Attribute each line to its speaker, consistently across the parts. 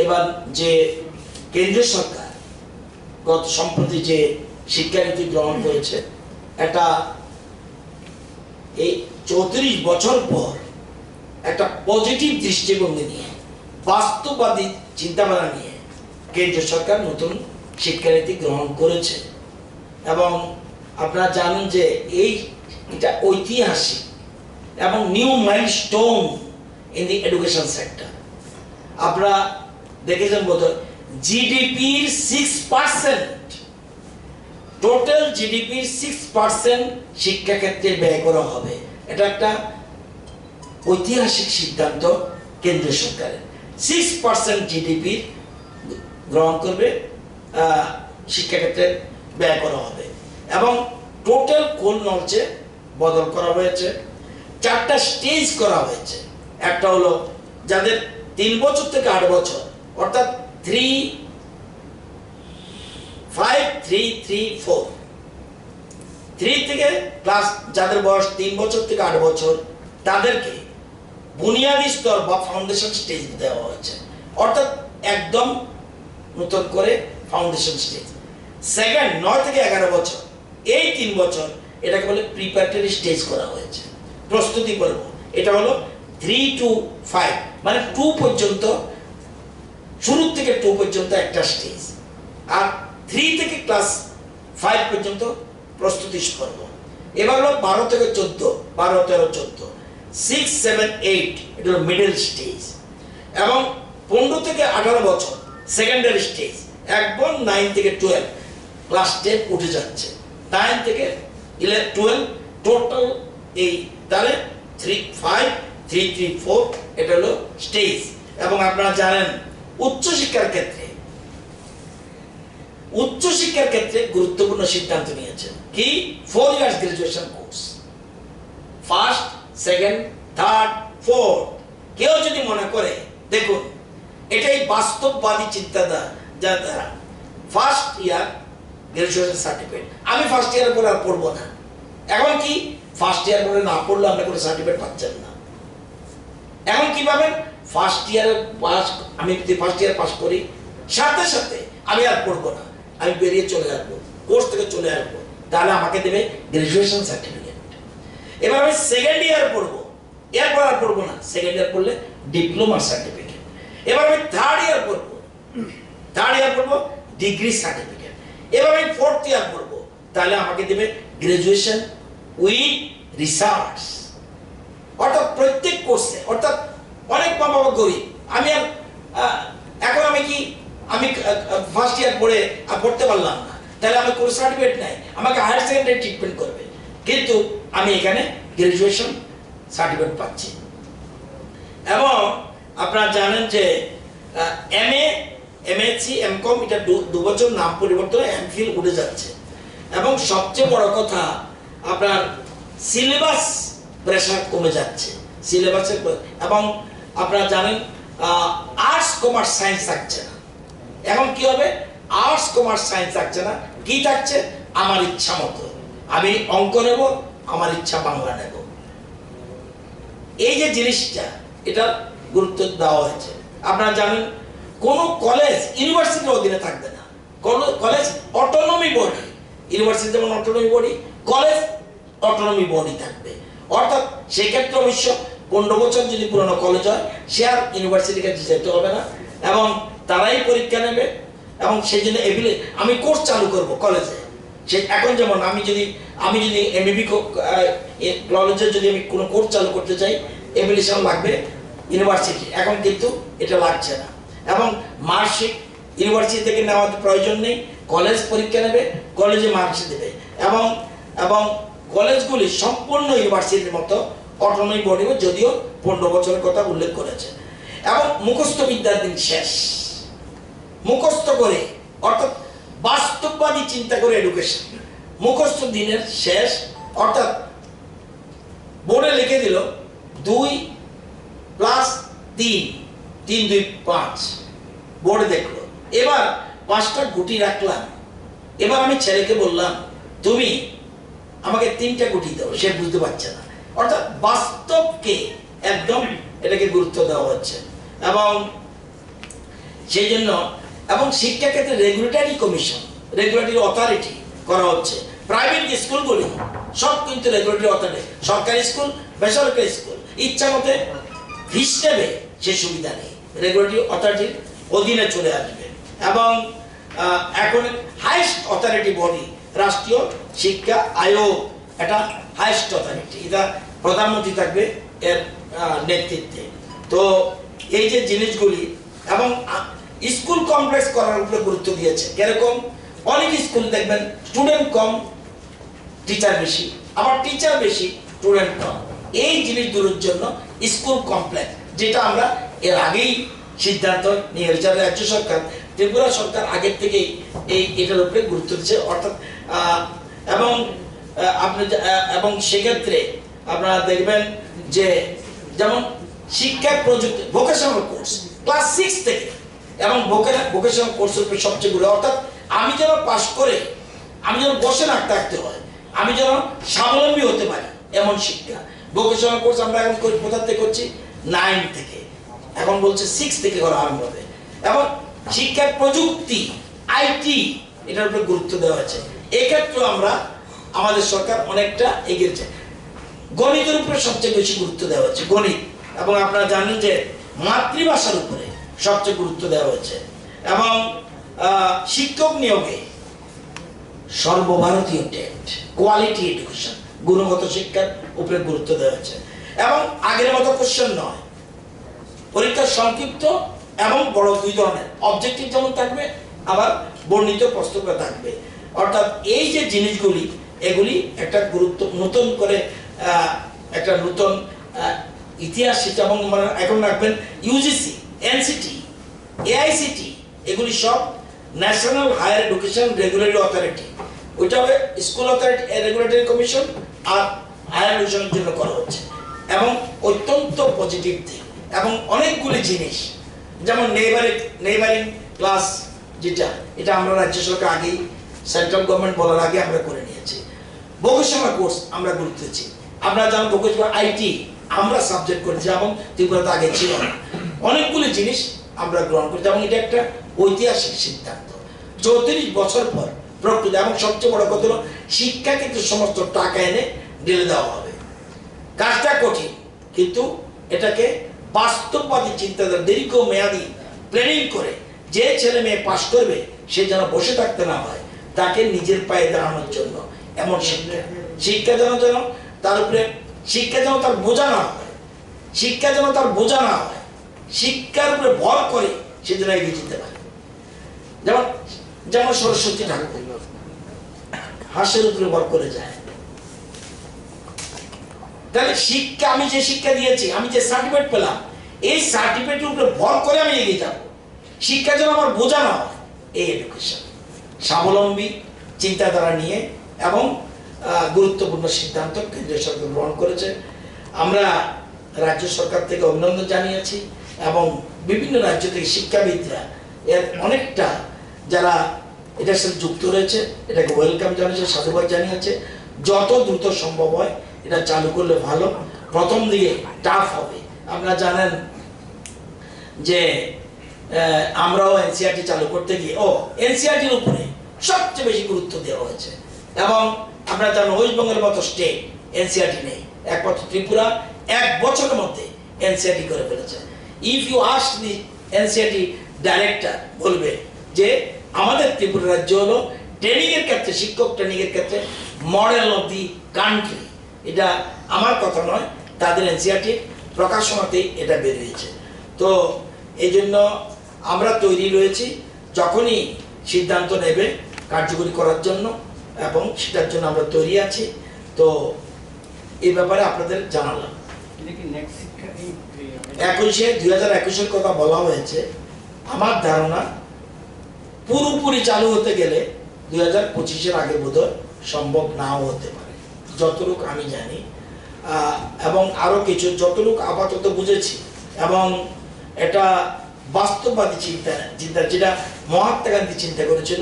Speaker 1: এবার যে কেন্দ্রীয় সরকার গত সম্প্রতি যে শিক্ষানীতি গ্রহণ করেছে, এটা এই 34 বছর পর একটা পজিটিভ দৃষ্টিভঙ্গি নিয়ে, বাস্তববাদী চিন্তাধারা নিয়ে কেন্দ্রীয় সরকার নতুন শিক্ষানীতি গ্রহণ করেছে। এবং আপনারা জানেন যে এটা ঐতিহাসিক এবং new milestone in the education sector. আপনারা দেখেছেন বোধহয় জিডিপির 6%, টোটাল জিডিপির 6% শিক্ষা ক্ষেত্রে ব্যয় করা হবে। এটা একটা ঐতিহাসিক সিদ্ধান্ত কেন্দ্রীয় সরকারের। 6% জিডিপি গ্রহণ করবে, শিক্ষাক্ষেত্রে ব্যয় করা হবে। এবং টোটাল কোল নলচে বদল করা হয়েছে, 4টা স্টেজ করা হয়েছে। একটা হলো যাদের 3 বছর থেকে 8 বছর, অর্থাৎ 3, 5, 3, 3, 4, 3 থেকে ক্লাস, যাদের বয়স 3 বছর থেকে 8 বছর তাদেরকে বুনিয়াদী স্তর বা ফাউন্ডেশন স্টেজ দেওয়া হয়েছে, অর্থাৎ একদম নতুন করে ফাউন্ডেশন স্টেজ। সেকেন্ড 9 থেকে 11 বছর, এই 3 বছর এটাকে বলে প্রিপারেটরি স্টেজ করা হয়েছে, প্রস্তুতি পর্ব। এটা হলো 3 to 5, মানে 2 পর্যন্ত, শুরু থেকে 2 পর্যন্ত একটা স্টেজ। আর 3 থেকে ক্লাস 5 পর্যন্ত প্রস্তুতি পর্ব। এবার হলো 12 থেকে 14, 12, 13, 14, 6, 7, 8 এটা হলো মিডল স্টেজ। এবং 15 থেকে 18 বছর সেকেন্ডারি স্টেজ। একদম 9 থেকে 12 ক্লাস 10 উঠে যাচ্ছে, 9 থেকে 11, 12 টোটাল। এই তাহলে 3, 5, 3, 3, 4 এটা হলো স্টেজ। এবং আপনারা জানেন উচ্চশিক্ষার ক্ষেত্রে গুরুত্বপূর্ণ সিদ্ধান্ত নিয়েছেন কি, 4 years graduation course, first, second, third, fourth. কেউ যদি মনে করে, দেখুন এটাই বাস্তববাদী চিন্তাধারা, যার দ্বারা ফার্স্ট ইয়ার গ্রাজুয়েশন সার্টিফিকেট, আমি ফার্স্ট ইয়ার পরে আর পড়বো না। এখন কি, ফার্স্ট ইয়ার পরে না পড়লে আপনি কোনো সার্টিফিকেট পাচ্ছেন না। এখন কি পাবেন, ফার্স্ট ইয়ারে পাস, আমি যদি ফার্স্ট ইয়ার পাস করি, সাথে সাথে আমি আর পড়বো না, আমি বেরিয়ে চলে আসবো, কোর্স থেকে চলে আসবো, তাহলে আমাকে দেবে গ্রাজুয়েশন সার্টিফিকেট। এবার আমি সেকেন্ড ইয়ার পড়বো, এরপর আর পড়বো না, সেকেন্ড ইয়ার পড়লে ডিপ্লোমা সার্টিফিকেট। এবার আমি থার্ড ইয়ার পড়বো, ডিগ্রি সার্টিফিকেট। এবার আমি ফোর্থ ইয়ার পড়বো, তাহলে আমাকে দেবে গ্রাজুয়েশন উইথ রিসার্চ। অর্থাৎ প্রত্যেক কোর্সে, অর্থাৎ অনেক মা বাবা গরিব, আমি আর এখন আমি ফার্স্ট ইয়ার পড়ে আর পড়তে পারলাম না, তাহলে আমি কোর্স সার্টিফিকেট নাই, আমাকে হায়ার সেকেন্ডারি ট্রিটমেন্ট করবে, কিন্তু আমি এখানে গ্রাজুয়েশন সার্টিফিকেট পাচ্ছি। এবং আপনারা জানেন যে এমএ, এমএসসি, এমকম এটা 2 বছর নাম পরিবর্তন, এমফিল উঠে যাচ্ছে। এবং সবচেয়ে বড় কথা, আপনার সিলেবাস প্রেশার কমে যাচ্ছে, সিলেবাসের। এবং আপনারা জানেন আর্টস, কমার্স, সায়েন্স থাকছে না। এখন কি হবে, আর্টস, কমার্স, সায়েন্স থাকছে না, কি থাকছে, আমার ইচ্ছা মতো আমি অঙ্ক নেব, আমার ইচ্ছা বাংলা নেব। এই যে জিনিসটা, এটা গুরুত্ব দেওয়া হয়েছে। আপনারা জানেন কোন কলেজ ইউনিভার্সিটির অধীনে থাকবে না, কলেজ অটোনমি বডি, ইউনিভার্সিটি যেমন autonomy body, college autonomy body থাকবে। অর্থাৎ সেক্ষেত্রে অবশ্য 15 বছর যদি পুরনো কলেজ হয়, সে আর ইউনিভার্সিটির কাছে যেতে হবে না, এবং তারাই পরীক্ষা নেবে। এবং সেই জন্য আমি কোর্স চালু করব কলেজে। সে এখন যেমন আমি যদি এমবিবি কলেজে যদি আমি কোনো কোর্স চালু করতে চাই, এপ্লিকেশন লাগবে ইউনিভার্সিটি, এখন কিন্তু এটা লাগছে না। এবং মার্কশিট ইউনিভার্সিটি থেকে নেওয়ার প্রয়োজন নেই, কলেজ পরীক্ষা নেবে, কলেজে মার্কশিট দেবে। এবং কলেজগুলি সম্পূর্ণ ইউনিভার্সিটির মতো অটোনমি বডি, যদিও 15 বছরের কথা উল্লেখ করেছে। এবং মুখস্থ বিদ্যার দিন শেষ, মুখস্থ করে, অর্থাৎ বাস্তববাদী চিন্তা করে এডুকেশন, মুখস্থ দিনের শেষ। অর্থাৎ বোর্ডে লিখে দিল 2 + 3, 3, 2, 5, বোর্ডে দেখলো। এবার 5টা গুটি রাখলাম, এবার আমি ছেলেকে বললাম তুমি আমাকে 3টা গুটি দাও, সে বুঝতে পারছে না। অর্থাৎ বাস্তবকে একদম এটাকে গুরুত্ব দেওয়া হচ্ছে। এবং সেই জন্য এবং শিক্ষা ক্ষেত্রে রেগুলেটরি কমিশন, রেগুলেটরি অথরিটি করা হচ্ছে। প্রাইভেট স্কুলগুলি সব কিন্তু রেগুলেটরি অথরিটি, সরকারি স্কুল, বেসরকারি স্কুল ইচ্ছা মতে ফিস নেবে, সে সুবিধা নেই, রেগুলেটরি অথরিটির অধীনে চলে আসবে। এবং এখন হাইস্ট অথরিটি বডি রাষ্ট্রীয় শিক্ষা আয়োগ, এটা হাইস্ট অথরিটি, এটা প্রধানমন্ত্রী থাকবে এর নেতৃত্বে। তো এই যে জিনিসগুলি এবং স্কুল কমপ্লেক্স করার উপরে গুরুত্ব দিয়েছে। কিরকম? অনেক স্কুল দেখবেন স্টুডেন্ট কম, টিচার বেশি, আবার টিচার বেশি, স্টুডেন্ট কম। এই জিনিস দূরের জন্য স্কুল কমপ্লেক্স, যেটা আমরা এর আগেই সিদ্ধান্ত নিয়ে রাজ্য সরকার, ত্রিপুরা সরকার আগের থেকেই এটার উপরে গুরুত্ব দিচ্ছে। অর্থাৎ এবং সেক্ষেত্রে আপনারা দেখবেন যে যেমন শিক্ষা প্রযুক্তি ভোকেশনাল কোর্স ক্লাস 6 থেকে, এবং ভোকেশনাল কোর্সের উপরে সবচেয়ে গুরুত্ব, অর্থাৎ আমি যেন পাশ করে আমি যেন বসে না থাকতে হয়, আমি যেন স্বাবলম্বী হতে পারি, এমন শিক্ষা। ভোকেশনাল কোর্স আমরা এখন কোথা থেকে করছি? 9 থেকে, এখন বলছে 6 থেকে করা আরম্ভ হবে। এবং শিক্ষার প্রযুক্তি আইটি, এটার উপরে গুরুত্ব দেওয়া হয়েছে। এক্ষেত্রে আমরা আমাদের সরকার অনেকটা এগিয়েছে। গণিতের উপরে সবচেয়ে বেশি গুরুত্ব দেওয়া হচ্ছে, গণিত। এবং আপনারা জানেন যে মাতৃভাষার উপরে সবচেয়ে গুরুত্ব দেওয়া হয়েছে। এবং শিক্ষক নিয়োগে সর্বভারতীয় টেট, কোয়ালিটি এডুকেশন, গুণগত শিক্ষার উপরে গুরুত্ব দেওয়া হয়েছে। এবং আগের মতো কোশ্চেন নয়, পরীক্ষা সংক্ষিপ্ত এবং বড় দুই ধরনের, অবজেক্টিভ যেমন থাকবে আবার বর্ণিত প্রশ্নপত্র থাকবে। অর্থাৎ এই যে জিনিসগুলি, এগুলি একটা গুরুত্ব নতুন করে একটা নতুন ইতিহাস। এবং এখন রাখবেন ইউজিসি, এনসিটি, এআইসিটি, এগুলি সব national higher education regulatory authority, ওইটা হবে স্কুল অথরিটি রেগুলেটরি কমিশন, আর হায়ার এডুকেশনের জন্য করা হচ্ছে। এবং অত্যন্ত পজিটিভ দিক, এবং অনেকগুলি জিনিস যেমন নেইবারিং ক্লাস, যেটা এটা আমরা রাজ্য সরকার আগেই, সেন্ট্রাল গভর্নমেন্ট বলার আগে আমরা করে নিয়েছি। ভোকেশনাল কোর্স আমরা গুরুত্ব দিচ্ছি। আমরা যেমন ভোকেশনাল আইটি আমরা সাবজেক্ট করেছি, এবং ত্রিপুরাতে আগে ছিল না। অনেকগুলি জিনিস আমরা গ্রহণ করেছি, এবং এটা একটা ঐতিহাসিক সিদ্ধান্ত। 34 বছর পর প্রকৃতি, এবং সবচেয়ে বড় কথা হলো শিক্ষা কিন্তু সমস্ত টাকা এনে ঢেলে দেওয়া হবে। কাজটা কঠিন, কিন্তু এটাকে বাস্তববাদী চিন্তাধারা, দীর্ঘ মেয়াদী প্ল্যানিং করে যে ছেলে মেয়ে পাশ করবে, সে যেন বসে থাকতে না হয়, তাকে নিজের পায়ে দাঁড়ানোর জন্য এমন শিক্ষা যেন তার উপরে, শিক্ষা যেন তার বোঝা না হয়, শিক্ষা যেন তার বোঝা না হয়, শিক্ষার উপরে ভর করে সে যেন এগিয়ে যেতে পারে। যেমন সরস্বতী ঠাকুর হাসের উপরে ভর করে যায়। তাহলে শিক্ষা, আমি যে শিক্ষা দিয়েছি, আমি যে সার্টিফিকেট পেলাম, এই সার্টিফিকেটের উপরে ভর করে আমি এগিয়ে যাব। শিক্ষা যেন আমার বোঝা না হয়, এই এডুকেশন স্বাবলম্বী চিন্তাধারা নিয়ে এবং গুরুত্বপূর্ণ সিদ্ধান্ত কেন্দ্রীয় সরকার গ্রহণ করেছে। আমরা রাজ্য সরকার থেকে অভিনন্দন জানিয়েছি, এবং বিভিন্ন রাজ্য থেকে শিক্ষাবিদরা এর অনেকটা যারা এটার সাথে যুক্ত রয়েছে, এটাকে ওয়েলকাম জানিয়েছে, সাধুবাদ জানিয়েছে। যত দ্রুত সম্ভব হয় এটা চালু করলে ভালো। প্রথম দিকে টাফ হবে। আপনারা জানেন যে আমরাও এনসিআরটি চালু করতে গিয়ে এনসিআরটির উপরে সবচেয়ে বেশি গুরুত্ব দেওয়া হয়েছে। এবং আমরা জানেন ওয়েস্ট বেঙ্গলের মতো স্টেট এনসিআরটি নেই, একমাত্র ত্রিপুরা 1 বছরের মধ্যে এনসিআরটি করে ফেলেছে। If you ask the NCERT director, বলবে যে আমাদের ত্রিপুরা রাজ্য হলো ট্রেনিং এর ক্ষেত্রে, শিক্ষক ট্রেনিং এর ক্ষেত্রে মডেল অফ দি কান্ট্রি। এটা আমার কথা নয়, তাদের এনসিআরটির প্রকাশনাতেই এটা বেরিয়েছে। তো এই জন্য আমরা তৈরি রয়েছি, যখনই সিদ্ধান্ত নেবে কার্যকরী করার জন্য, এবং সেটার জন্য আমরা তৈরি আছি। তো এই ব্যাপারে আপনাদের জানালাম। 2021-এর কথা বলা হয়েছে। আমার ধারণা পুরোপুরি চালু হতে গেলে 2025-এর আগে বোধহয় সম্ভব নাও হতে পারে, যতটুকু আমি জানি। এবং আরো কিছু যতটুকু আপাতত বুঝেছি, এবং এটা বাস্তববাদী চিন্তা, যেটা মহাত্মা গান্ধী চিন্তা করেছিল,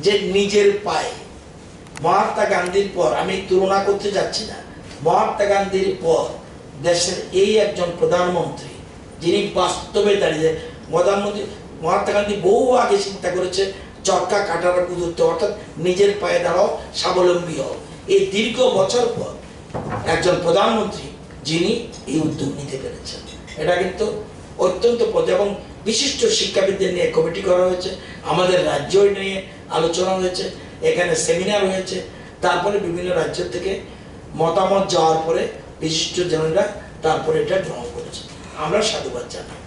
Speaker 1: যে নিজের পায়ে। মহাত্মা গান্ধীর পর, আমি তুলনা করতে যাচ্ছি না, মহাত্মা গান্ধীর পর দেশের এই একজন প্রধানমন্ত্রী যিনি বাস্তবে দাঁড়িয়ে, প্রধানমন্ত্রী মহাত্মা গান্ধী বহু আগে চিন্তা করেছে চরকা কাটার কুদরতে, অর্থাৎ নিজের পায়ে দাঁড়াও, স্বাবলম্বী হও। এই দীর্ঘ বছর পর একজন প্রধানমন্ত্রী যিনি এই উদ্যোগ নিতে পেরেছেন, এটা কিন্তু অত্যন্ত এবং বিশিষ্ট শিক্ষাবিদদের নিয়ে কমিটি করা হয়েছে, আমাদের রাজ্য নিয়ে আলোচনা হয়েছে, এখানে সেমিনার হয়েছে, তারপরে বিভিন্ন রাজ্য থেকে মতামত যাওয়ার পরে বিশিষ্ট জনেরা তারপরে এটা গ্রহণ করেছে। আমরা সাধুবাদ জানাই।